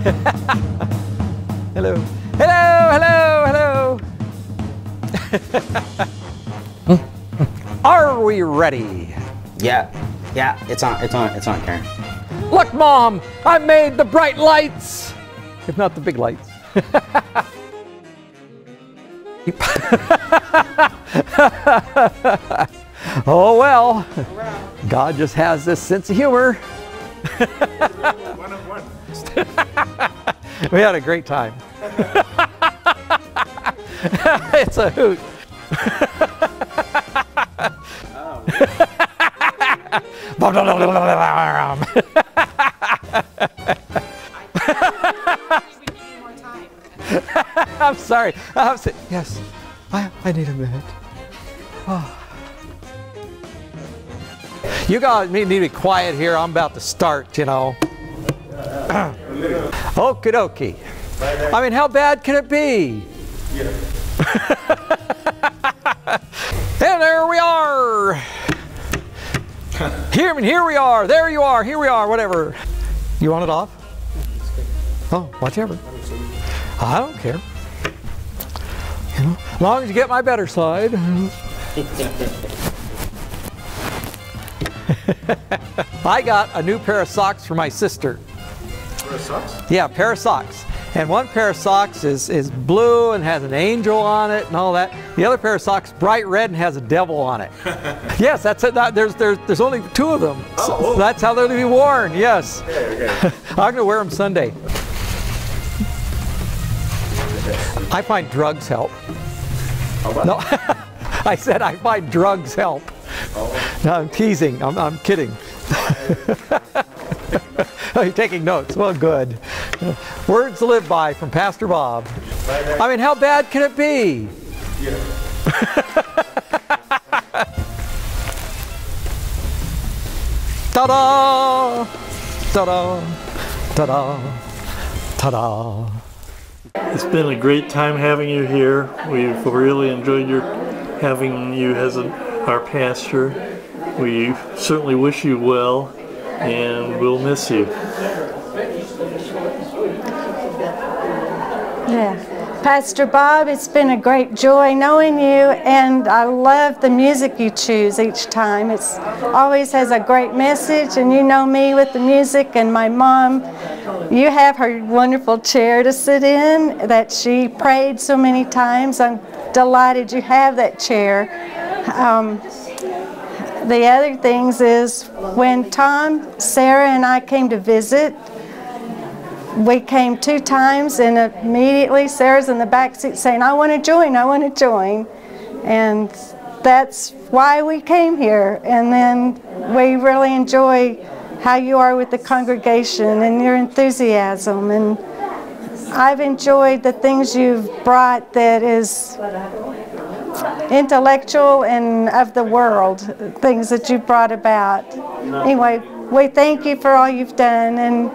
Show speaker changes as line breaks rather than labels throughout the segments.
Hello. Hello, hello, hello. Are we ready?
Yeah, it's on, Karen.
Look, Mom, I made the bright lights. If not the big lights. Oh well, God just has this sense of humor.
One of one.
We had a great time. It's a hoot. I'm sorry. Yes, I need a minute. Oh. You guys need to be quiet here. I'm about to start, you know. Okie dokie. I mean, how bad can it be?
Yeah.
And there we are. Here we are. There you are. Here we are. Whatever. You want it off? Oh, whatever. I don't care. You know, as long as you get my better side. I got a new pair of socks for my sister.
Pair of socks?
Yeah, pair of socks. And one pair of socks is blue and has an angel on it and all that. The other pair of socks bright red and has a devil on it. Yes, that's it. There's only two of them. So that's how they're to be worn. Yes.
Okay.
I'm gonna wear them Sunday. I find drugs help. No, I said I find drugs help. No, I'm teasing. I'm kidding. Oh, you're taking notes. Well, good. Words to live by from Pastor Bob. I mean, how bad can it be?
Yeah.
Ta-da! Ta-da! Ta-da! Ta-da!
It's been a great time having you here. We've really enjoyed having you as our pastor. We certainly wish you well, and we'll miss you.
Yeah. Pastor Bob, it's been a great joy knowing you, and I love the music you choose each time. It always has a great message, and you know me with the music, and my mom, you have her wonderful chair to sit in that she prayed so many times. I'm delighted you have that chair. The other things is when Tom, Sarah, and I came to visit, we came 2 times, and immediately Sarah's in the back seat saying, I want to join, I want to join. And that's why we came here. And then we really enjoy how you are with the congregation and your enthusiasm. And I've enjoyed the things you've brought that is intellectual and of the world, things that you brought about. Anyway, we thank you for all you've done, and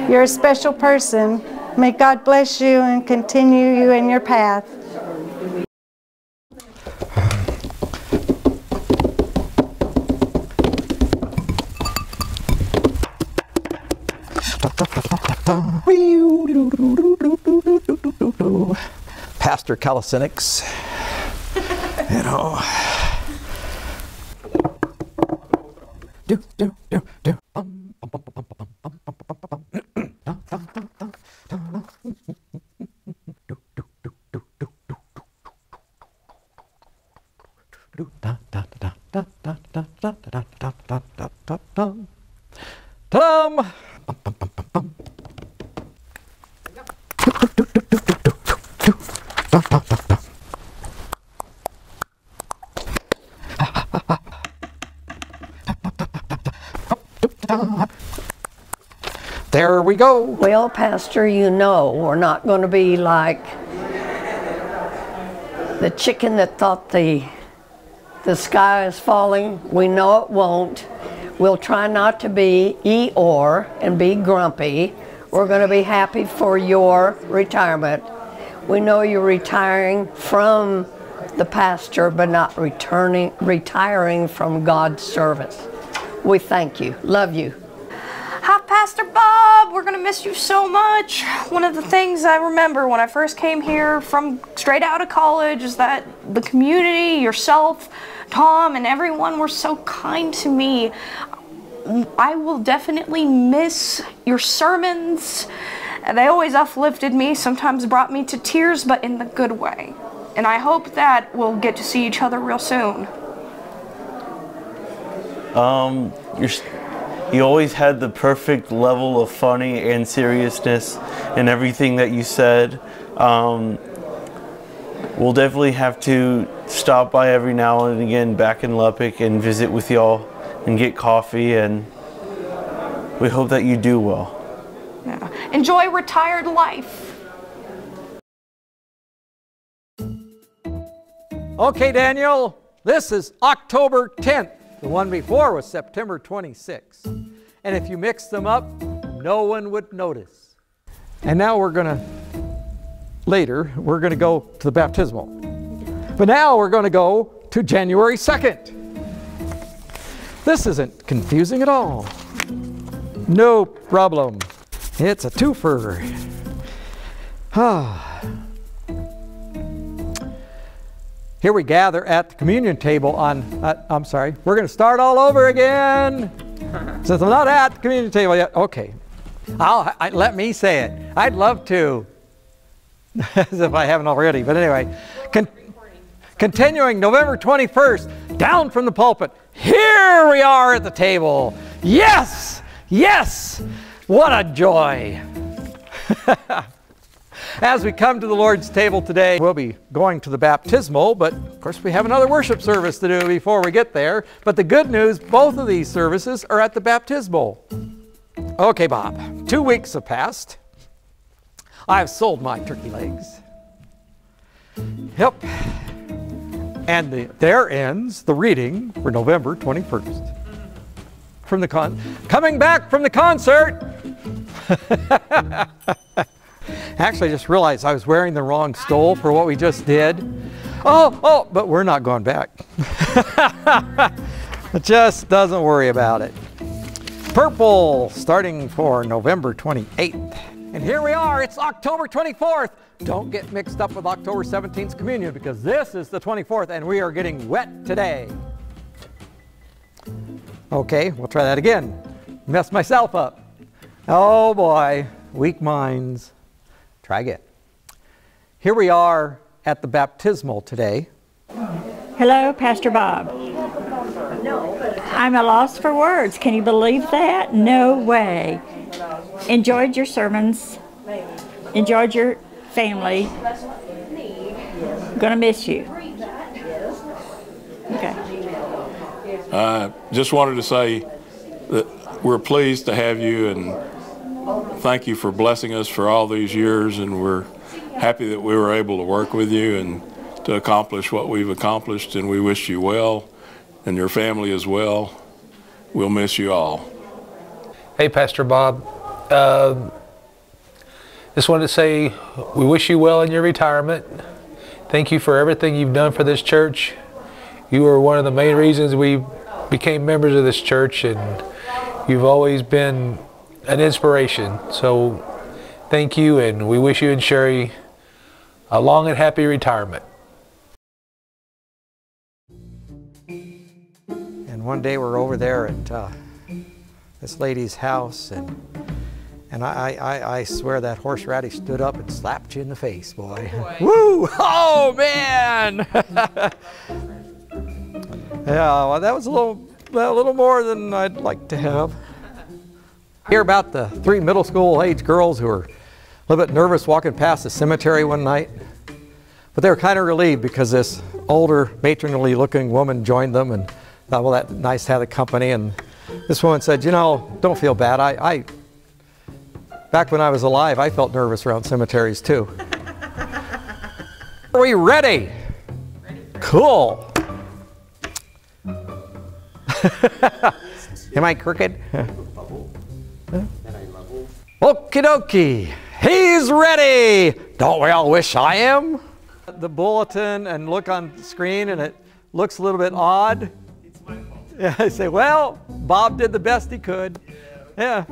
you're a special person. May God bless you and continue you in your path.
Pastor Calisthenics, you know. Do. Ta-dam! There we go.
Well, Pastor, you know we're not going to be like the chicken that thought the sky is falling. We know it won't. We'll try not to be Eeyore and be grumpy. We're going to be happy for your retirement. We know you're retiring from the pastor, but not retiring from God's service. We thank you. Love you.
Hi, Pastor. Pastor Bob, we're gonna miss you so much. One of the things I remember when I first came here from straight out of college is that the community, yourself, Tom, and everyone were so kind to me. I will definitely miss your sermons. They always uplifted me, sometimes brought me to tears, but in the good way. And I hope that we'll get to see each other real soon.
You always had the perfect level of funny and seriousness in everything that you said. We'll definitely have to stop by every now and again back in Lubbock and visit with y'all and get coffee, and we hope that you do well.
Yeah. Enjoy retired life.
Okay, Daniel, this is October 10th. The one before was September 26th. And if you mix them up, no one would notice. And now later, we're gonna go to the baptismal. But now we're gonna go to January 2nd. This isn't confusing at all. No problem. It's a twofer. Here we gather at the communion table on, I'm sorry, we're going to start all over again. Since I'm not at the communion table yet. Okay. Let me say it. I'd love to. As if I haven't already. But anyway, continuing November 21st, down from the pulpit. Here we are at the table. Yes! Yes! What a joy! As we come to the Lord's table today, we'll be going to the baptismal, but of course we have another worship service to do before we get there. But the good news, both of these services are at the baptismal. Okay, Bob, 2 weeks have passed. I've sold my turkey legs. Yep. And there ends the reading for November 21st. From the coming back from the concert. Actually, I just realized I was wearing the wrong stole for what we just did. Oh, but we're not going back. Just doesn't worry about it. Purple, starting for November 28th. And here we are, it's October 24th. Don't get mixed up with October 17th's communion, because this is the 24th and we are getting wet today. Okay, we'll try that again. Messed myself up. Oh boy, weak minds. Try again. Here we are at the baptismal today.
Hello, Pastor Bob. I'm at a loss for words. Can you believe that? No way. Enjoyed your sermons. Enjoyed your family. Gonna miss you. Okay.
Just wanted to say that we're pleased to have you, and thank you for blessing us for all these years, and we're happy that we were able to work with you and to accomplish what we've accomplished, and we wish you well and your family as well. We'll miss you all.
Hey, Pastor Bob. Just wanted to say we wish you well in your retirement. Thank you for everything you've done for this church. You were one of the main reasons we became members of this church, and you've always been an inspiration. So thank you, and we wish you and Sherry a long and happy retirement.
And one day we're over there at this lady's house, and I swear that horseradish stood up and slapped you in the face, boy. Woo! Oh man! Yeah, well, that was a little more than I'd like to have. Hear about the 3 middle school age girls who were a little bit nervous walking past the cemetery one night, but they were kind of relieved because this older matronly looking woman joined them, and thought, well, that's nice to have the company. And this woman said, you know, don't feel bad. Back when I was alive, I felt nervous around cemeteries too. Are we ready? Cool. Am I crooked? Okie dokie. He's ready. Don't we all wish I am? The bulletin and look on the screen, and it looks a little bit odd. It's my fault. Yeah, I say, well, Bob did the best he could. Yeah.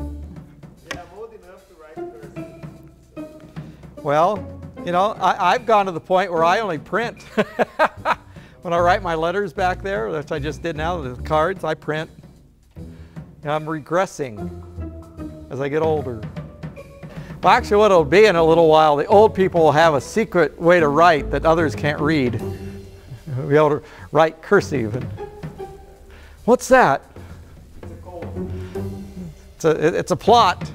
Well, you know, I've gone to the point where I only print. When I write my letters back there, which I just did now, the cards, I print. And I'm regressing as I get older. Well, actually what it'll be in a little while, the old people will have a secret way to write that others can't read. We'll be able to write cursive. And what's that? It's a plot.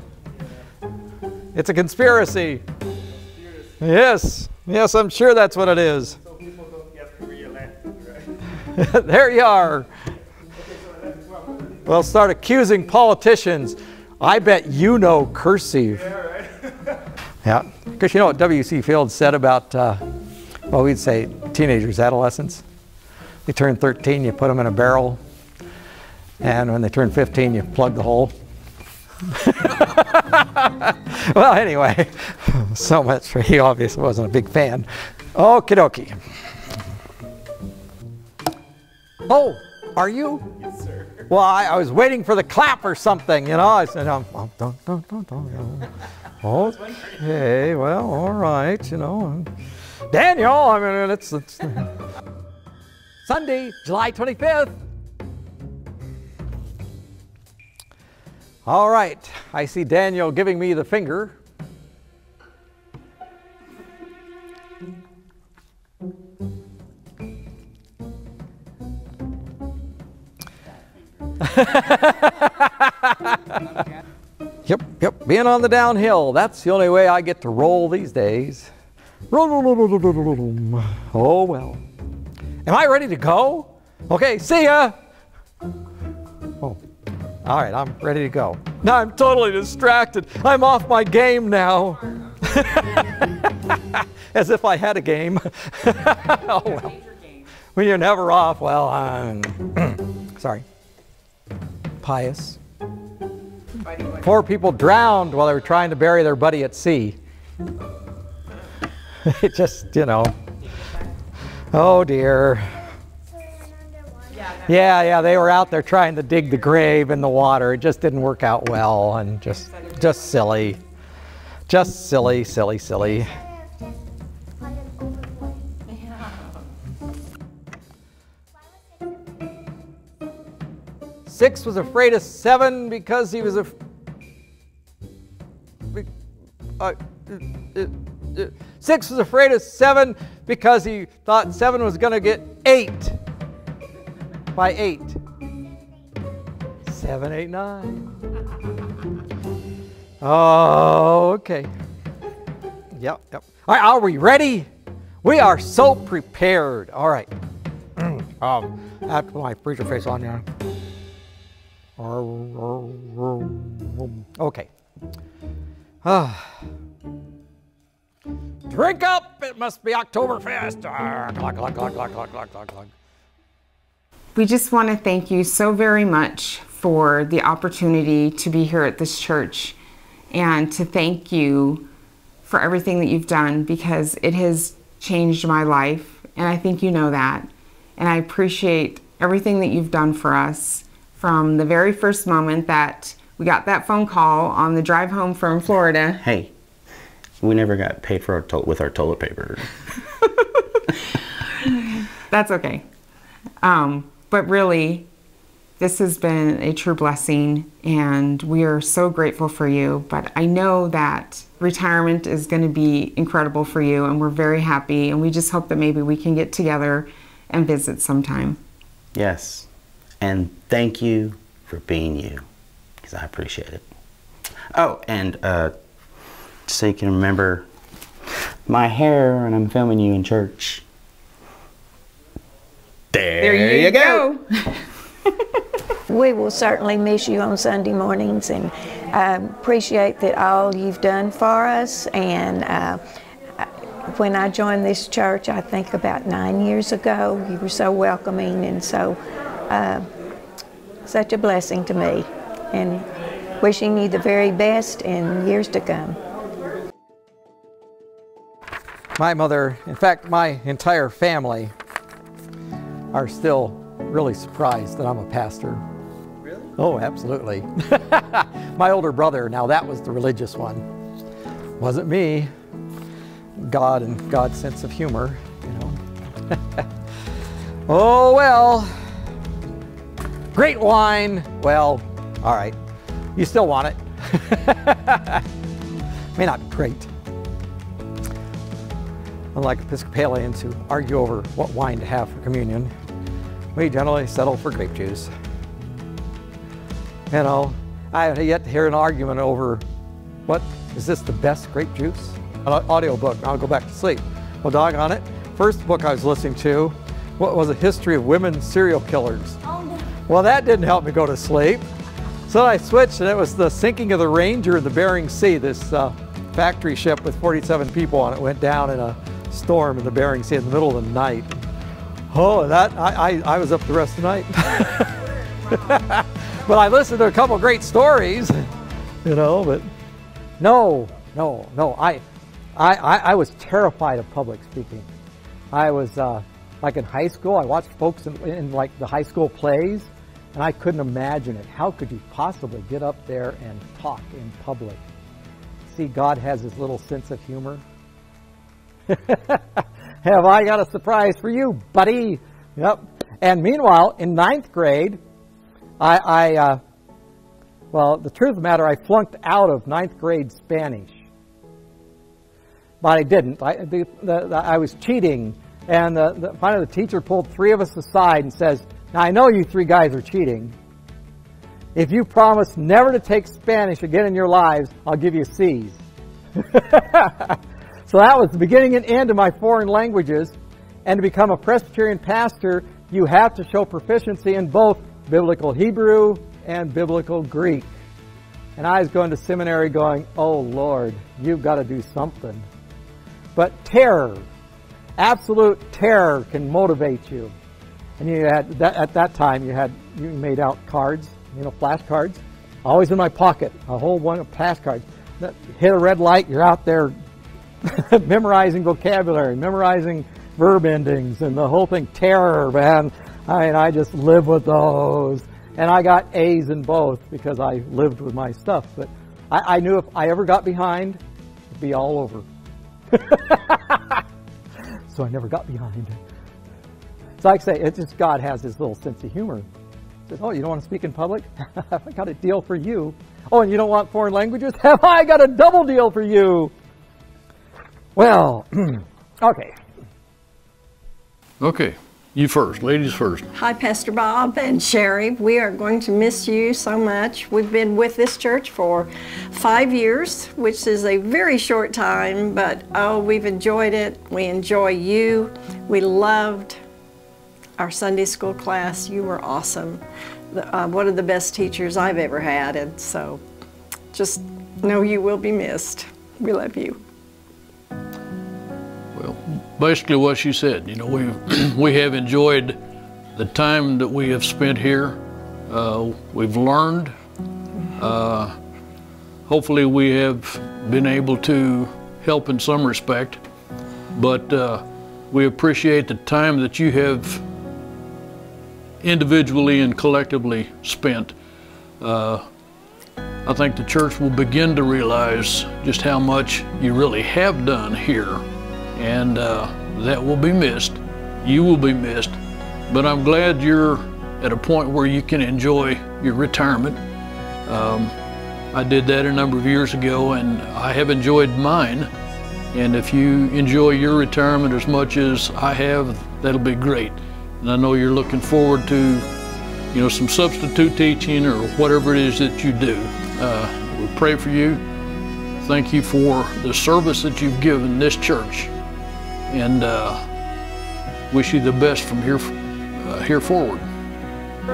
It's a conspiracy. Yes, yes, I'm sure that's what it is.
So people don't get re-elected, right?
There you are. Well, start accusing politicians. I bet you know cursive.
Yeah, right.
Yeah, because you know what W.C. Fields said about, well, we'd say teenagers, adolescents. They turn 13, you put them in a barrel, and when they turn 15, you plug the hole. Well, anyway, so much for he obviously wasn't a big fan. Okie dokie. Oh, are you?
Yes, sir.
Well, I was waiting for the clap or something, you know. I said, okay, well, all right, you know. Daniel, I mean, it's Sunday, July 25th. All right, I see Daniel giving me the finger. Yep, being on the downhill, that's the only way I get to roll these days. Oh well. Am I ready to go? Okay, see ya. Oh, all right, I'm ready to go. Now I'm totally distracted. I'm off my game now. As if I had a game. Oh well. When you're never off, well, sorry. Pious. Poor people drowned while they were trying to bury their buddy at sea. It just, you know. Oh dear. Yeah, they were out there trying to dig the grave in the water. It just didn't work out well, and just silly. Just silly, silly, silly. Six was afraid of seven because he was Six was afraid of seven because he thought seven was going to get 8 by 8. 7, 8, 9. Oh, okay. Yep. All right, are we ready? We are so prepared. All right. I have to put my preacher face on here. Okay. Drink up! It must be Oktoberfest. Glug, glug, glug, glug, glug, glug, glug, glug.
We just want to thank you so very much for the opportunity to be here at this church, and to thank you for everything that you've done, because it has changed my life, and I think you know that. And I appreciate everything that you've done for us from the very first moment that we got that phone call on the drive home from Florida.
Hey, we never got paid for with our toilet paper.
That's okay. But really, this has been a true blessing, and we are so grateful for you. But I know that retirement is going to be incredible for you, and we're very happy, and we just hope that maybe we can get together and visit sometime.
Yes, and thank you for being you, because I appreciate it. Oh, and so you can remember my hair when I'm filming you in church. There you go.
We will certainly miss you on Sunday mornings, and appreciate that all you've done for us. And when I joined this church, I think about 9 years ago, you were so welcoming and so such a blessing to me. And wishing you the very best in years to come.
My mother, in fact, my entire family, are still really surprised that I'm a pastor.
Really?
Oh, absolutely. My older brother, now that was the religious one. Wasn't me. God and God's sense of humor, you know. Oh well. Great wine. Well, all right. You still want it. May not be great. Unlike Episcopalians who argue over what wine to have for communion, we generally settle for grape juice. You know, I have yet to hear an argument over what is this the best grape juice? An audio book. I'll go back to sleep. Well, doggone it. First book I was listening to, what was a history of women serial killers. Well, that didn't help me go to sleep. So I switched, and it was the sinking of the Ranger in the Bering Sea. This factory ship with 47 people on it went down in a storm in the Bering Sea in the middle of the night. Oh, that I was up the rest of the night. But I listened to a couple great stories, you know. But no. I was terrified of public speaking. I was like in high school. I watched folks in like the high school plays, and I couldn't imagine it. How could you possibly get up there and talk in public? See, God has his little sense of humor. Have I got a surprise for you, buddy? Yep. And meanwhile, in 9th grade, well, the truth of the matter, I flunked out of 9th grade Spanish. But I didn't. I was cheating. And finally the teacher pulled 3 of us aside and says, now I know you 3 guys are cheating. If you promise never to take Spanish again in your lives, I'll give you C's. So that was the beginning and end of my foreign languages. And to become a Presbyterian pastor, you have to show proficiency in both Biblical Hebrew and Biblical Greek. And I was going to seminary going, oh Lord, you've got to do something. But terror, absolute terror can motivate you. And you had at that time you made out cards, you know, flashcards, always in my pocket, a whole one of flashcards. Hit a red light, you're out there memorizing vocabulary, memorizing verb endings, and the whole thing. Terror, man. I just lived with those. And I got A's in both because I lived with my stuff. But I knew if I ever got behind, it'd be all over. So I never got behind. So like I say, it's just God has his little sense of humor. He says, oh, you don't want to speak in public? Have I got a deal for you? Oh, and you don't want foreign languages? Have I got a double deal for you? Well, okay.
Okay, you first, ladies first.
Hi, Pastor Bob and Sherry. We are going to miss you so much. We've been with this church for 5 years, which is a very short time, but oh, we've enjoyed it. We enjoy you. We loved our Sunday school class. You were awesome. One of the best teachers I've ever had, and so just know you will be missed. We love you.
Well, basically what she said, you know, we have enjoyed the time that we have spent here. We've learned. Hopefully we have been able to help in some respect, but we appreciate the time that you have individually and collectively spent. I think the church will begin to realize just how much you really have done here, and that will be missed. You will be missed, but I'm glad you're at a point where you can enjoy your retirement. I did that a number of years ago, and I have enjoyed mine, and if you enjoy your retirement as much as I have, that'll be great. And I know you're looking forward to, you know, some substitute teaching or whatever it is that you do. We pray for you. Thank you for the service that you've given this church, and wish you the best from here forward.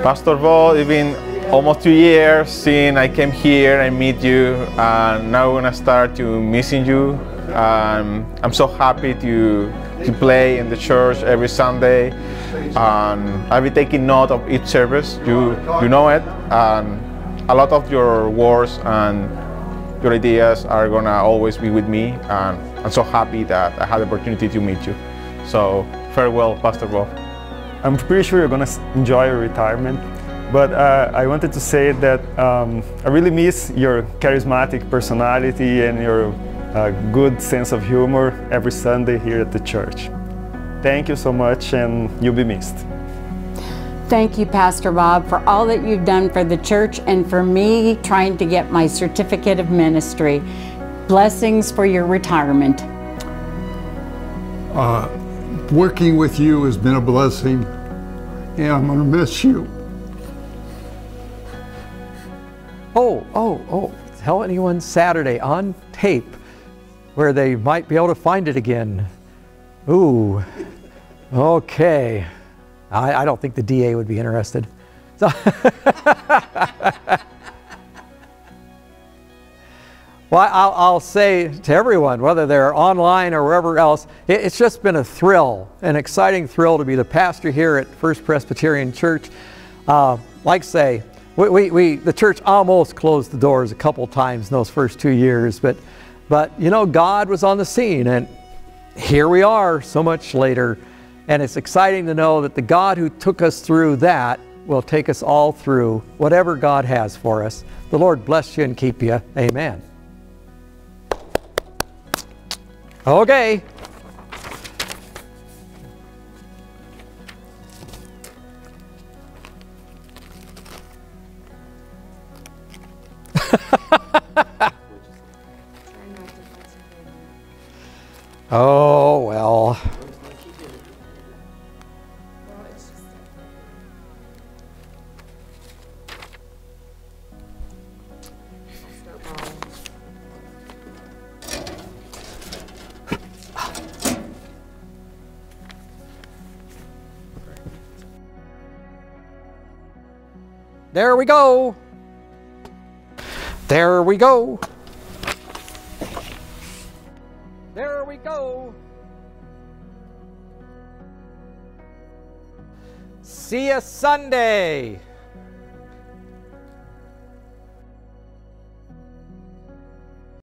Pastor Bob, it's been almost 2 years since I came here and meet you, and now we're gonna start to missing you. I'm so happy to play in the church every Sunday, and I'll be taking note of each service. You know it, and a lot of your words and your ideas are gonna always be with me, and I'm so happy that I had the opportunity to meet you. So farewell, Pastor Bob.
I'm pretty sure you're gonna enjoy your retirement, but I wanted to say that I really miss your charismatic personality and your a good sense of humor every Sunday here at the church. Thank you so much, and you'll be missed.
Thank you, Pastor Bob, for all that you've done for the church and for me trying to get my certificate of ministry. Blessings for your retirement.
Working with you has been a blessing, and I'm going to miss you.
Tell anyone Saturday on tape where they might be able to find it again. Ooh, okay. I don't think the DA would be interested. So well, I'll say to everyone, whether they're online or wherever else, it's just been a thrill, an exciting thrill to be the pastor here at First Presbyterian Church. Like I say, the church almost closed the doors a couple times in those first 2 years, but you know, God was on the scene, and here we are so much later, and it's exciting to know that the God who took us through that will take us all through whatever God has for us. The Lord bless you and keep you. Amen. Okay. Oh, well. There we go. There we go. There we go. See you Sunday.